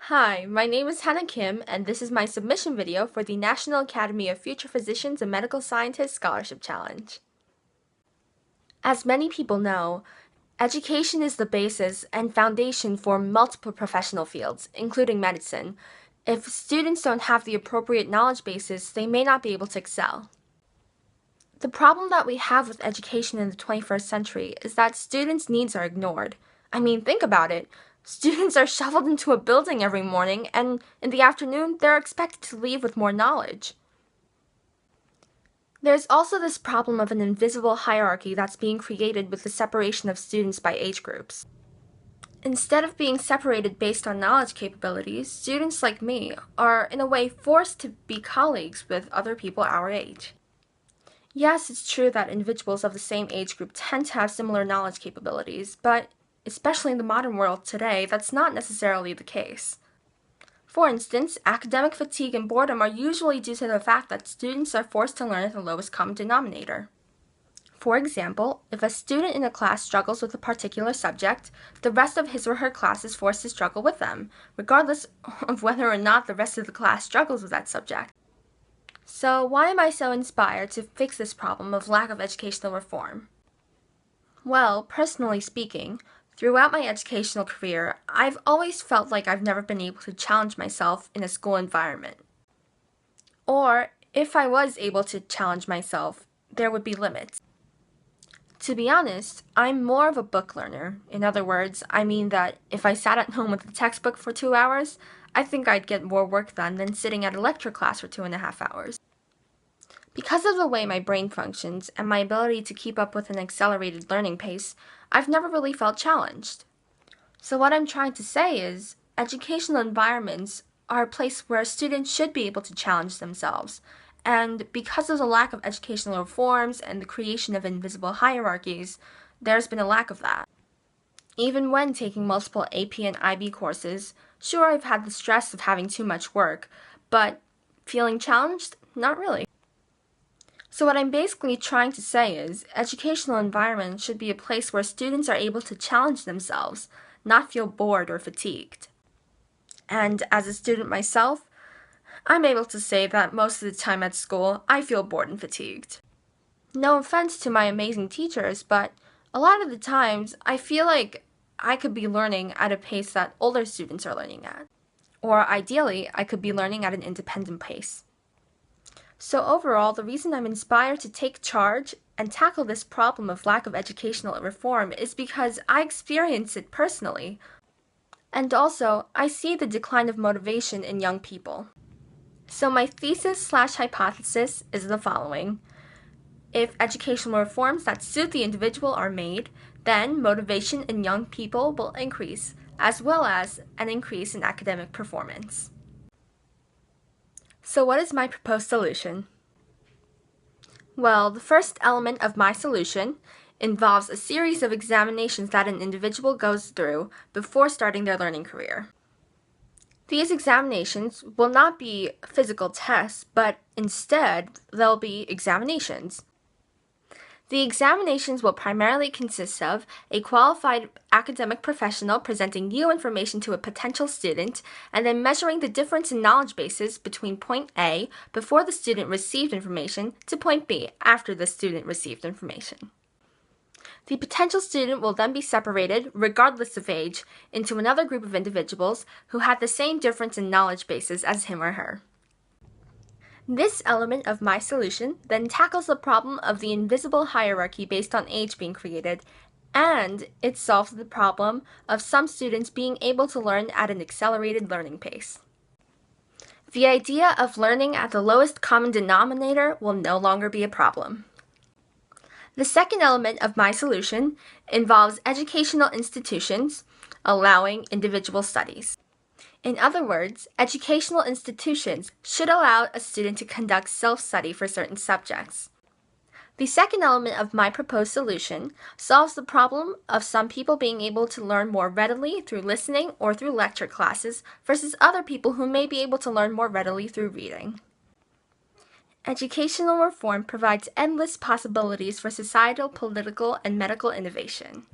Hi, my name is Hannah Kim, and this is my submission video for the National Academy of Future Physicians and Medical Scientists Scholarship Challenge. As many people know, education is the basis and foundation for multiple professional fields, including medicine. If students don't have the appropriate knowledge bases, they may not be able to excel. The problem that we have with education in the 21st century is that students' needs are ignored. I mean, think about it. Students are shoveled into a building every morning, and in the afternoon, they're expected to leave with more knowledge. There's also this problem of an invisible hierarchy that's being created with the separation of students by age groups. Instead of being separated based on knowledge capabilities, students like me are, in a way, forced to be colleagues with other people our age. Yes, it's true that individuals of the same age group tend to have similar knowledge capabilities, but especially in the modern world today, that's not necessarily the case. For instance, academic fatigue and boredom are usually due to the fact that students are forced to learn at the lowest common denominator. For example, if a student in a class struggles with a particular subject, the rest of his or her class is forced to struggle with them, regardless of whether or not the rest of the class struggles with that subject. So why am I so inspired to fix this problem of lack of educational reform? Well, personally speaking, throughout my educational career, I've always felt like I've never been able to challenge myself in a school environment. Or, if I was able to challenge myself, there would be limits. To be honest, I'm more of a book learner. In other words, I mean that if I sat at home with a textbook for 2 hours, I think I'd get more work done than sitting at a lecture class for 2.5 hours. Because of the way my brain functions and my ability to keep up with an accelerated learning pace, I've never really felt challenged. So what I'm trying to say is, educational environments are a place where students should be able to challenge themselves. And because of the lack of educational reforms and the creation of invisible hierarchies, there's been a lack of that. Even when taking multiple AP and IB courses, sure, I've had the stress of having too much work, but feeling challenged? Not really. So what I'm basically trying to say is, educational environments should be a place where students are able to challenge themselves, not feel bored or fatigued. And as a student myself, I'm able to say that most of the time at school, I feel bored and fatigued. No offense to my amazing teachers, but a lot of the times, I feel like I could be learning at a pace that older students are learning at. Or ideally, I could be learning at an independent pace. So overall, the reason I'm inspired to take charge and tackle this problem of lack of educational reform is because I experience it personally. And also, I see the decline of motivation in young people. So my thesis/hypothesis is the following. If educational reforms that suit the individual are made, then motivation in young people will increase, as well as an increase in academic performance. So what is my proposed solution? Well, the first element of my solution involves a series of examinations that an individual goes through before starting their learning career. These examinations will not be physical tests, but instead they'll be examinations. The examinations will primarily consist of a qualified academic professional presenting new information to a potential student and then measuring the difference in knowledge bases between point A, before the student received information, to point B, after the student received information. The potential student will then be separated, regardless of age, into another group of individuals who had the same difference in knowledge bases as him or her. This element of my solution then tackles the problem of the invisible hierarchy based on age being created, and it solves the problem of some students being able to learn at an accelerated learning pace. The idea of learning at the lowest common denominator will no longer be a problem. The second element of my solution involves educational institutions allowing individual studies. In other words, educational institutions should allow a student to conduct self-study for certain subjects. The second element of my proposed solution solves the problem of some people being able to learn more readily through listening or through lecture classes versus other people who may be able to learn more readily through reading. Educational reform provides endless possibilities for societal, political, and medical innovation.